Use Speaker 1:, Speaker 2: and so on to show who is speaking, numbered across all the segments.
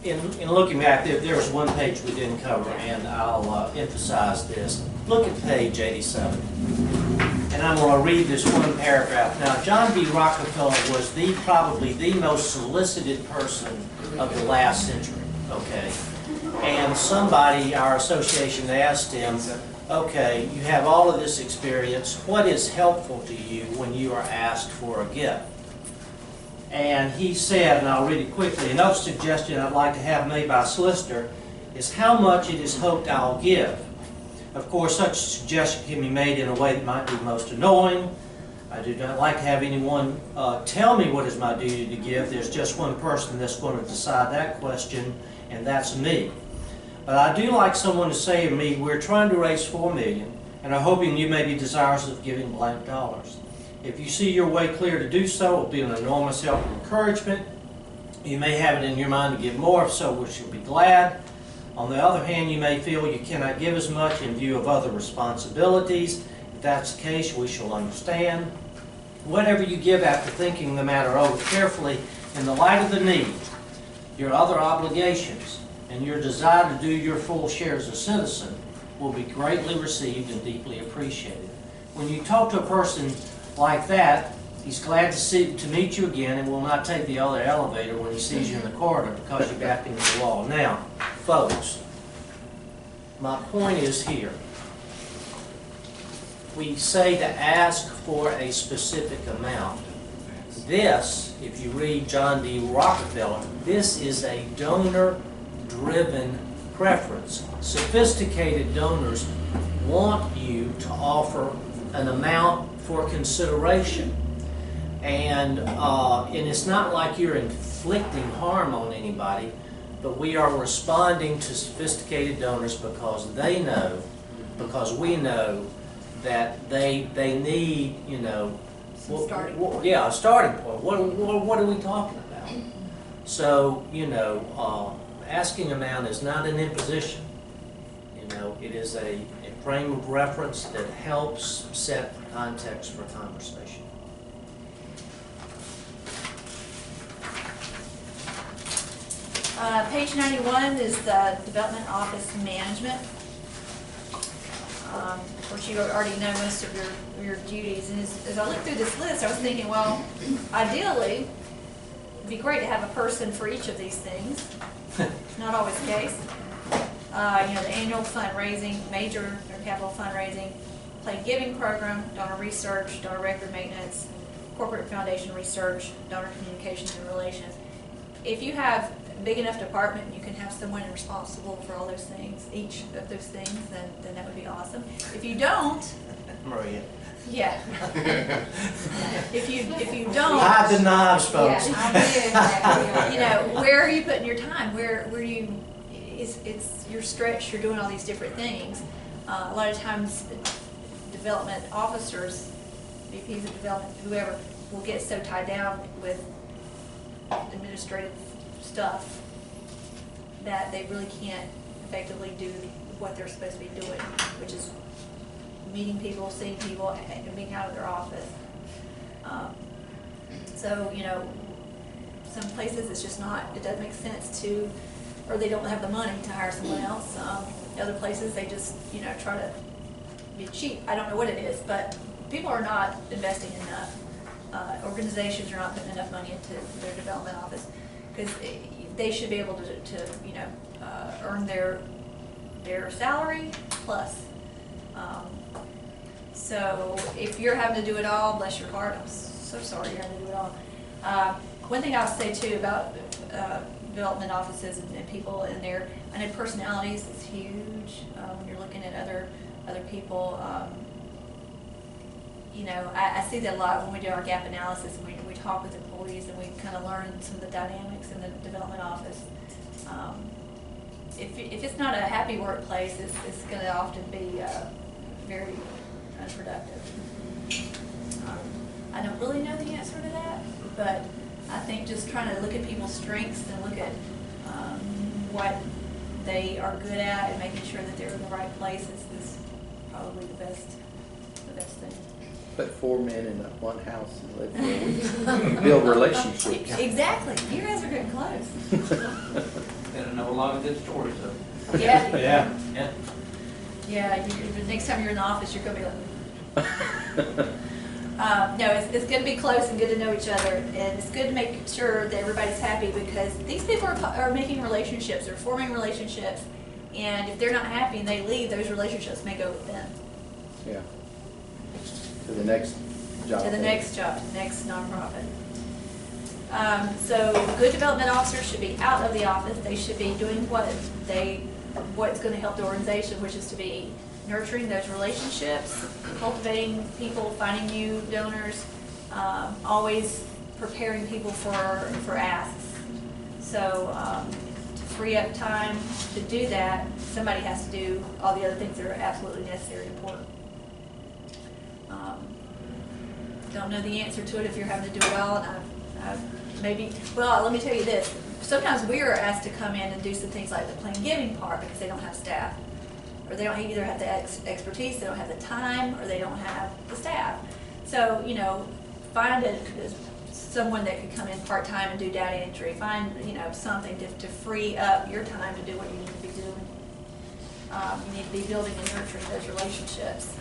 Speaker 1: in looking back, there was one page we didn't cover, and I'll emphasize this. Look at page 87. And I'm going to read this one paragraph. Now, John D. Rockefeller was probably the most solicited person of the last century, okay? And somebody, our association, asked him, okay, you have all of this experience. What is helpful to you when you are asked for a gift? And he said, and I'll read it quickly, another suggestion I'd like to have made by a solicitor is how much it is hoped I'll give. Of course, such a suggestion can be made in a way that might be most annoying. I do not like to have anyone tell me what is my duty to give. There's just one person that's going to decide that question, and that's me. But I do like someone to say to me, we're trying to raise $4 million, and I'm hoping you may be desirous of giving blank dollars. If you see your way clear to do so, it will be an enormous help and encouragement. You may have it in your mind to give more, if so, we shall be glad. On the other hand, you may feel you cannot give as much in view of other responsibilities. If that's the case, we shall understand. Whatever you give after thinking the matter over carefully, in the light of the need, your other obligations, and your desire to do your full share as a citizen, will be greatly received and deeply appreciated. When you talk to a person like that, he's glad to meet you again and will not take the other elevator when he sees you in the corridor because you backed into the wall. Now, folks, my point is here. We say to ask for a specific amount. This, if you read John D. Rockefeller, this is a donor-driven preference. Sophisticated donors want you to offer an amount for consideration. And it's not like you're inflicting harm on anybody, but we are responding to sophisticated donors because they know, because we know that they need, you know, a starting point. What are we talking about? So, you know, asking amount is not an imposition. You know, it is a frame of reference that helps set context for conversation.
Speaker 2: Page 91 is the Development Office Management. Of course, you already know most of your duties. And as I looked through this list, I was thinking, well, ideally, it'd be great to have a person for each of these things. Not always the case. You know, the annual fundraising, major or capital fundraising, plain giving program, donor research, donor record maintenance, corporate foundation research, donor communications and relations. If you have a big enough department, you can have someone responsible for all those things, each of those things, then that would be awesome. If you don't,
Speaker 1: Maria.
Speaker 2: yeah. if you don't,
Speaker 1: hide the knives, folks.
Speaker 2: Yeah, you know, where are you putting your time? Where you? It's you're stretched. You're doing all these different things. A lot of times, development officers, VPs of development, whoever, will get so tied down with administrative stuff that they really can't effectively do what they're supposed to be doing, which is meeting people, seeing people, and being out of their office. So, you know, some places it's just not, it doesn't make sense to, or they don't have the money to hire someone else. Other places they just, you know, try to be cheap. I don't know what it is, but people are not investing enough. Organizations are not putting enough money into their development office because they should be able to you know, earn their salary plus. So if you're having to do it all, bless your heart, I'm so sorry you're having to do it all. One thing I'll say too about development offices and people in there, I know personalities is huge when you're looking at other people. You know, I see that a lot when we do our gap analysis and we talk with employees and we kind of learn some of the dynamics in the development office. If it's not a happy workplace, it's going to often be very unproductive. I don't really know the answer to that, but I think just trying to look at people's strengths and look at what they are good at and making sure that they're in the right place is probably the best thing.
Speaker 3: Put 4 men in one house and live for a week. Build relationships.
Speaker 2: Exactly. You guys are getting close.
Speaker 4: lot of good stories, so.
Speaker 2: Yeah.
Speaker 1: Yeah.
Speaker 2: Yeah, the next time you're in the office, you're gonna be like, no, it's good to be close and good to know each other, and it's good to make sure that everybody's happy, because these people are making relationships, they're forming relationships, and if they're not happy and they leave, those relationships may go with them.
Speaker 3: Yeah. To the next job.
Speaker 2: To the next job, to the next nonprofit. So good development officers should be out of the office. They should be doing what's going to help the organization, which is to be nurturing those relationships, cultivating people, finding new donors, always preparing people for asks. So to free up time to do that, somebody has to do all the other things that are absolutely necessary and important. Don't know the answer to it if you're having to do well, and let me tell you this. Sometimes we are asked to come in and do some things like the plain giving part because they don't have staff. Or they don't either have the expertise, they don't have the time, or they don't have the staff. So, find someone that could come in part-time and do data entry. Find, something to free up your time to do what you need to be doing. You need to be building and nurturing those relationships.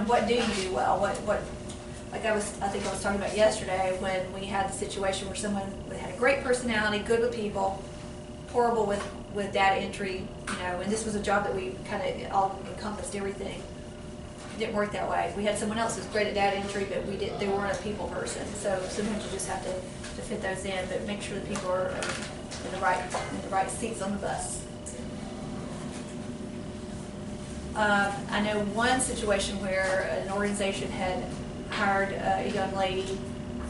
Speaker 2: What do you do well? Like I think I was talking about yesterday when we had the situation where someone had a great personality, good with people, horrible with data entry, and this was a job that we kind of all encompassed everything. It didn't work that way. We had someone else who's great at data entry, but they weren't a people person. So sometimes you just have to fit those in, but make sure that people are in the right seats on the bus. I know one situation where an organization had hired a young lady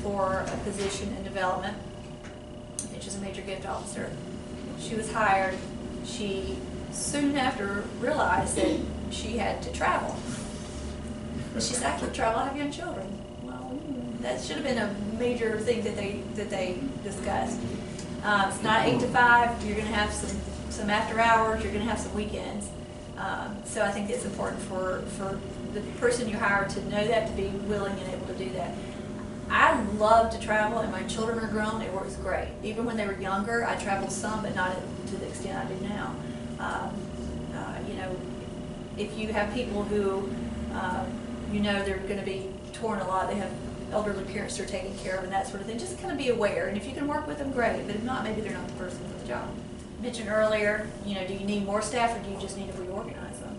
Speaker 2: for a position in development, which is a major gift officer. She was hired. She soon after realized that she had to travel. She said, "I can't travel. I have young children." Well, that should have been a major thing that they discussed. It's not 8 to 5. You're going to have some after hours. You're going to have some weekends. So I think it's important for the person you hire to know that, to be willing and able to do that. I love to travel, and my children are grown. It works great. Even when they were younger, I traveled some, but not to the extent I do now. If you have people who, they're going to be torn a lot, they have elderly parents they're taking care of and that sort of thing, just kind of be aware. And if you can work with them, great. But if not, maybe they're not the person for the job. I mentioned earlier, do you need more staff, or do you just need to reorganize them?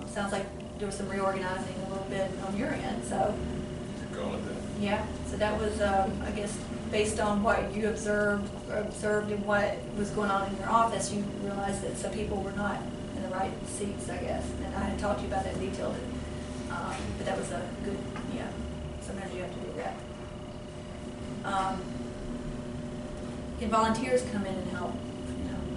Speaker 2: Sounds like there was some reorganizing a little bit on your end, so. Yeah, so that was, I guess, based on what you observed and what was going on in your office, you realized that some people were not in the right seats, I guess. And I had talked to you about that in detail, but that was a good, sometimes you have to do that. Can volunteers come in and help?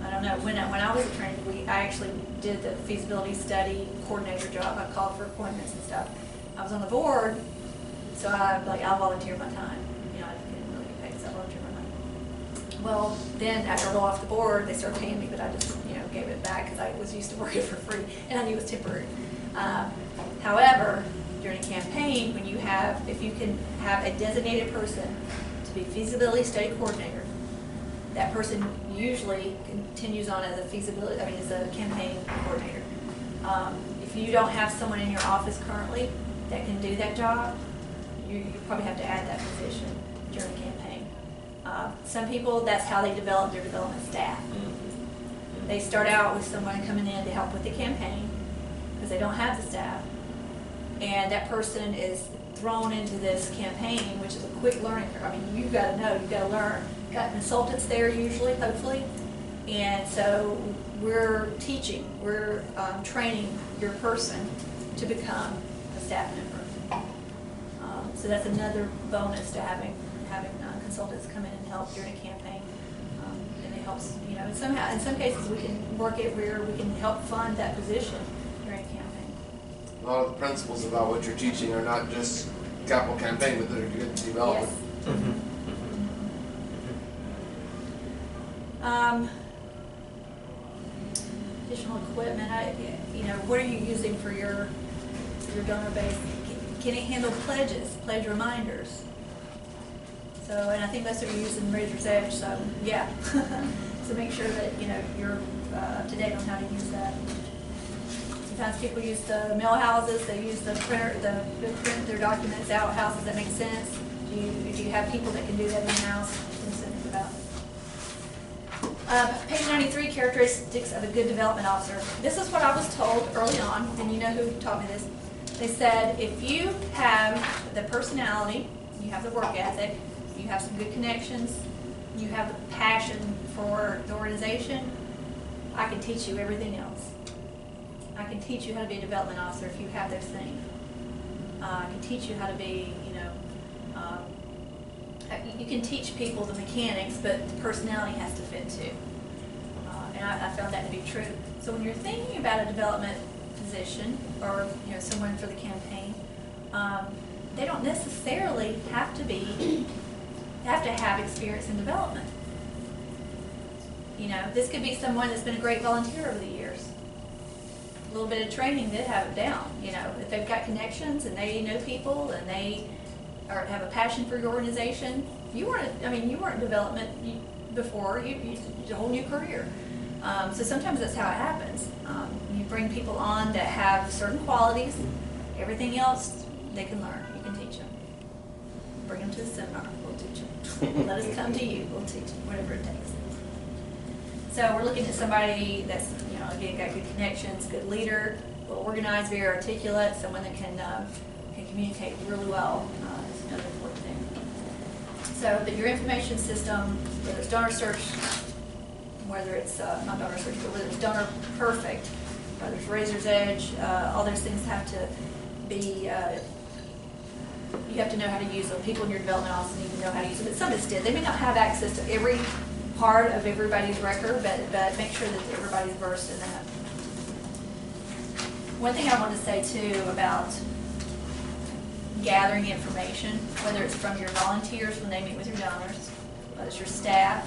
Speaker 2: I don't know. When I was a trainer, I actually did the feasibility study coordinator job. I called for appointments and stuff. I was on the board, so I'll volunteer my time. I didn't really get paid, so I volunteer my time. Well, then after I rolled off the board, they started paying me, but I just gave it back because I was used to working for free, and I knew it was temporary. However, during a campaign, if you can have a designated person to be feasibility study coordinator, that person usually continues on as a campaign coordinator. If you don't have someone in your office currently that can do that job, you probably have to add that position during the campaign. Some people, that's how they develop their development staff. They start out with someone coming in to help with the campaign because they don't have the staff. And that person is thrown into this campaign, which is a quick learning curve. You've got to know, you've got to learn. Got consultants there usually, hopefully. And so we're teaching, we're training your person to become a staff member. So that's another bonus to having consultants come in and help during a campaign. And it helps, in some cases we can work it where we can help fund that position during a campaign.
Speaker 5: A lot of the principles about what you're teaching are not just capital campaign, but they're good development.
Speaker 2: Yes. Additional equipment, what are you using for your donor base? Can it handle pledge reminders? So, and I think most of you are using Razor's Edge, so yeah. So make sure that, you're up to date on how to use that. Sometimes people use the mail houses, they use the printer, they print their documents out, houses that make sense. Do you have people that can do that in-house? Things to think about. Page 93, characteristics of a good development officer. This is what I was told early on, and you know who taught me this. They said, if you have the personality, you have the work ethic, you have some good connections, you have the passion for the organization, I can teach you everything else. I can teach you how to be a development officer if you have those things. I can teach you how to be, you can teach people the mechanics, but the personality has to fit too. And I found that to be true. So when you're thinking about a development position, or someone for the campaign, they don't necessarily have to have experience in development. This could be someone that's been a great volunteer over the years. A little bit of training, they'd have it down. If they've got connections and they know people and they have a passion for your organization. You weren't in development before. You did a whole new career. So sometimes that's how it happens. You bring people on that have certain qualities. Everything else they can learn. You can teach them. Bring them to the seminar. We'll teach them. Let us come to you. We'll teach them. Whatever it takes. So we're looking at somebody that's again got good connections, good leader, well organized, very articulate, someone that can communicate really well. Is another important thing. So, but your information system, whether it's donor search, whether it's not donor search, but whether it's donor perfect, whether it's Razor's Edge, all those things have to be. You have to know how to use them. People in your development office need to know how to use them. But some of us did. They may not have access to every part of everybody's record, but make sure that everybody's versed in that. One thing I want to say too about gathering information, whether it's from your volunteers when they meet with your donors, whether it's your staff,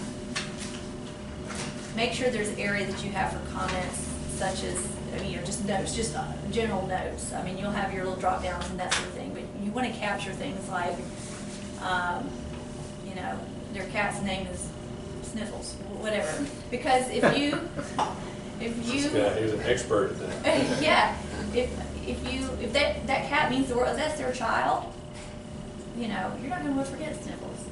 Speaker 2: make sure there's an area that you have for comments, such as just notes, just general notes. You'll have your little drop downs and that sort of thing, but you want to capture things like, their cat's name is Sniffles, whatever. Because if you
Speaker 6: This guy, he's an expert at that.
Speaker 2: yeah, if that cat means the world, that's their child, you're not going to forget Sniffles.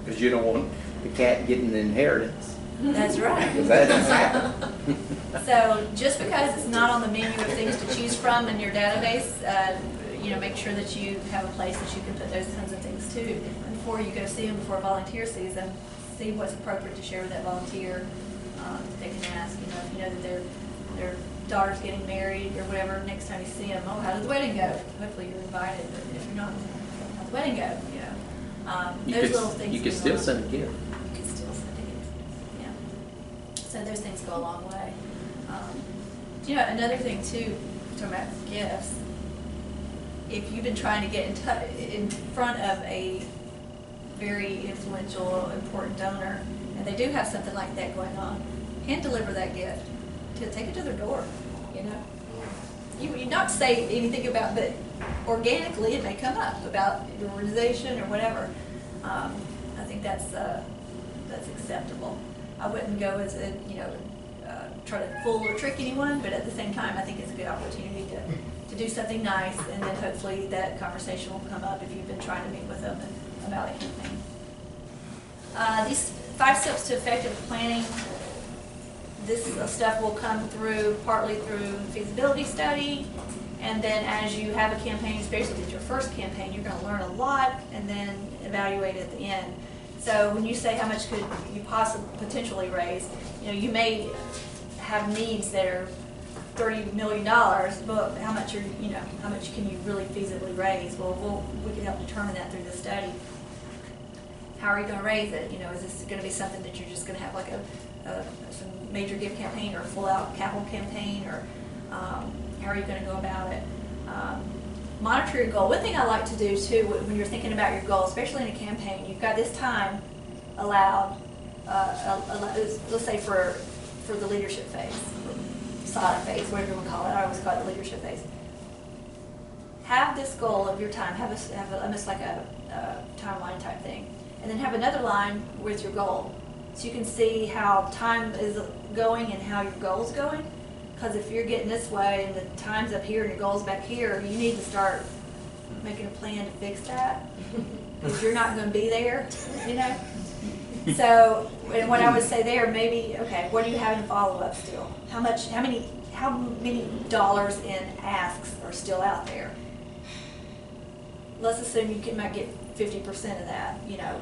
Speaker 3: Because you don't want the cat getting the inheritance.
Speaker 2: That's right.
Speaker 3: Because that doesn't happen.
Speaker 2: So just because it's not on the menu of things to choose from in your database, make sure that you have a place that you can put those kinds of things too. And before you go see them, before a volunteer sees them, see what's appropriate to share with that volunteer. They can ask, if you know that their daughter's getting married or whatever, next time you see them, how did the wedding go? Hopefully you're invited, but if you're not, how'd the wedding go? Those little things.
Speaker 3: You could still send a gift.
Speaker 2: You could still send a gift, yeah. So those things go a long way. Another thing too, talking about gifts, if you've been trying to get in front of a very influential, important donor, and they do have something like that going on, hand deliver that gift. Take it to their door, You not say anything about, but organically it may come up about your organization or whatever. I think that's acceptable. I wouldn't go as try to fool or trick anyone, but at the same time, I think it's a good opportunity to do something nice, and then hopefully that conversation will come up if you've been trying to meet with them about a campaign. These 5 steps to effective planning. This stuff will come through partly through feasibility study, and then as you have a campaign, especially if it's your first campaign, you're going to learn a lot and then evaluate at the end. So when you say how much could you potentially raise, you may have needs that are $30 million, but how much can you really feasibly raise? Well, we can help determine that through the study. How are you going to raise it? Is this going to be something that you're just going to have like some major gift campaign or a full-out capital campaign, or how are you going to go about it? Monitor your goal. One thing I like to do too when you're thinking about your goal, especially in a campaign, you've got this time allowed, let's say for the leadership phase, silent phase, whatever you want to call it. I always call it the leadership phase. Have this goal of your time, have almost like a timeline type thing, and then have another line with your goal. so you can see how time is going and how your goal's going. Because if you're getting this way and the time's up here and your goal's back here, you need to start making a plan to fix that. Because you're not going to be there, you know. So, and what I would say there, maybe, okay, what do you have in follow-up still? How many dollars in asks are still out there? Let's assume you might get 50% of that, you know.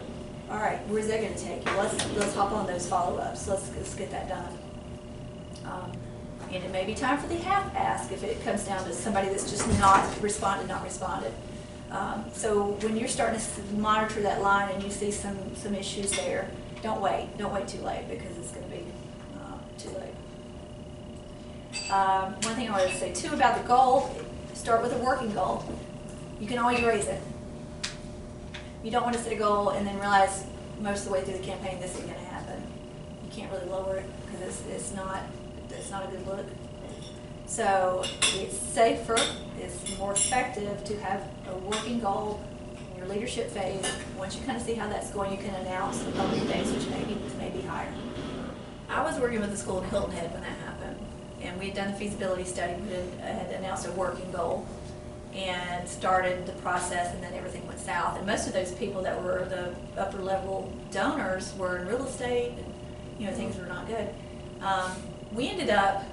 Speaker 2: All right, where's that going to take you? Let's hop on those follow-ups. Let's get that done. And it may be time for the half ask if it comes down to somebody that's just not responded. So when you're starting to monitor that line and you see some issues there, don't wait too late, because it's going to be too late. One thing I wanted to say too about the goal, start with a working goal. You can always raise it. You don't want to set a goal and then realize most of the way through the campaign this isn't going to happen. You can't really lower it because it's not a good look. So it's safer, it's more effective to have a working goal in your leadership phase. Once you kind of see how that's going, you can announce the public dates, which may be higher. I was working with the school in Hilton Head when that happened, and we had done the feasibility study. We had announced a working goal and started the process, and then everything went south. And most of those people that were the upper level donors were in real estate, and things were not good. We ended up,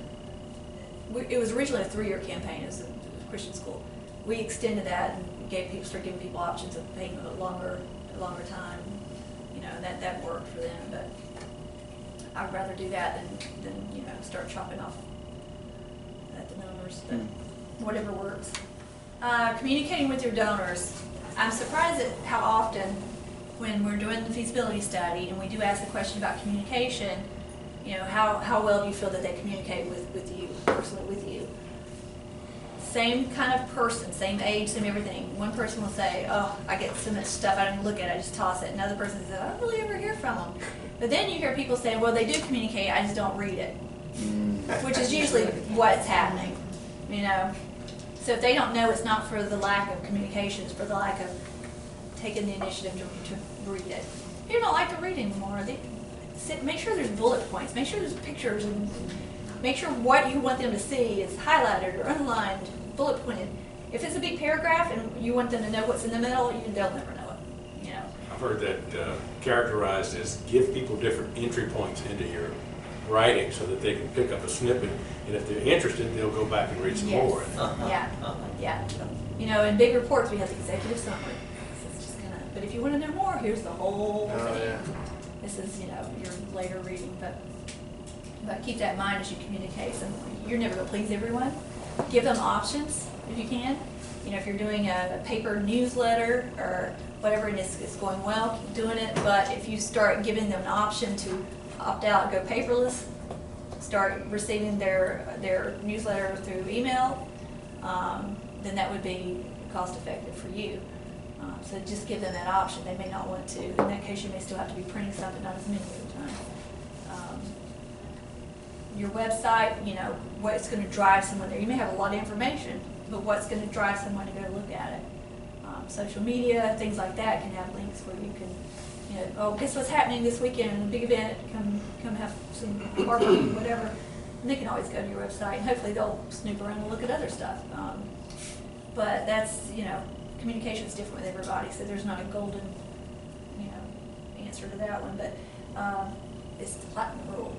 Speaker 2: it was originally a 3-year campaign. It was a Christian school. We extended that and started giving people options of paying a longer time. That worked for them, but I'd rather do that than start chopping off at the numbers, but whatever works. Communicating with your donors. I'm surprised at how often when we're doing the feasibility study and we do ask the question about communication, how well do you feel that they communicate with you, personally with you? Same kind of person, same age, same everything. One person will say, oh, I get so much stuff, I don't even look at it, I just toss it. Another person says, I don't really ever hear from them. But then you hear people say, well, they do communicate, I just don't read it. Which is usually what's happening, So if they don't know, it's not for the lack of communication, it's for the lack of taking the initiative to read it. People don't like to read anymore. Make sure there's bullet points, make sure there's pictures, and make sure what you want them to see is highlighted or underlined, bullet pointed. If it's a big paragraph and you want them to know what's in the middle, they'll never know it.
Speaker 6: I've heard that characterized as give people different entry points into your writing so that they can pick up a snippet, and if they're interested, they'll go back and read some more.
Speaker 2: Yeah. In big reports we have the executive summary. But if you want to know more, here's the whole thing.
Speaker 5: Yeah.
Speaker 2: This is, your later reading, but keep that in mind as you communicate. So you're never going to please everyone. Give them options if you can. If you're doing a paper newsletter or whatever and it's going well, keep doing it. But if you start giving them an option to opt out, go paperless, start receiving their newsletter through email, then that would be cost effective for you. So just give them that option. They may not want to. In that case, you may still have to be printing something, not as many at a time. Your website, what's going to drive someone there. You may have a lot of information, but what's going to drive someone to go look at it? Social media, things like that can have links where you can, oh, guess what's happening this weekend, a big event, come have some barbecue, whatever. And they can always go to your website, and hopefully they'll snoop around and look at other stuff. But that's, communication is different with everybody, so there's not a golden, answer to that one. But it's the platinum rule.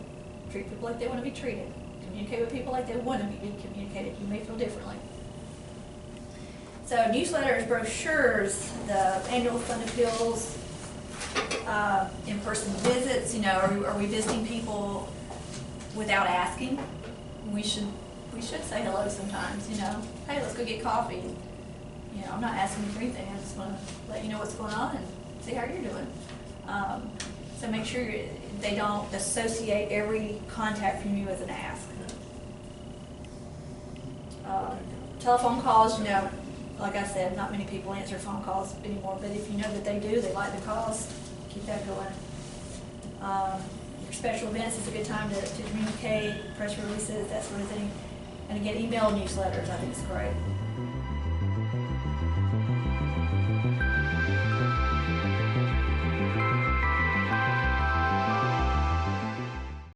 Speaker 2: Treat people like they want to be treated. Communicate with people like they want to be communicated. You may feel differently. So newsletters, brochures, the annual fund appeals, in-person visits. Are we visiting people without asking? We should say hello sometimes. Hey, let's go get coffee. I'm not asking you for anything. I just want to let you know what's going on and see how you're doing. So make sure they don't associate every contact from you as an ask. Telephone calls, like I said, not many people answer phone calls anymore, but if you know that they do, they like the calls, keep that going. Your special events is a good time to communicate, press releases, that sort of thing. And again, email newsletters, I think is great.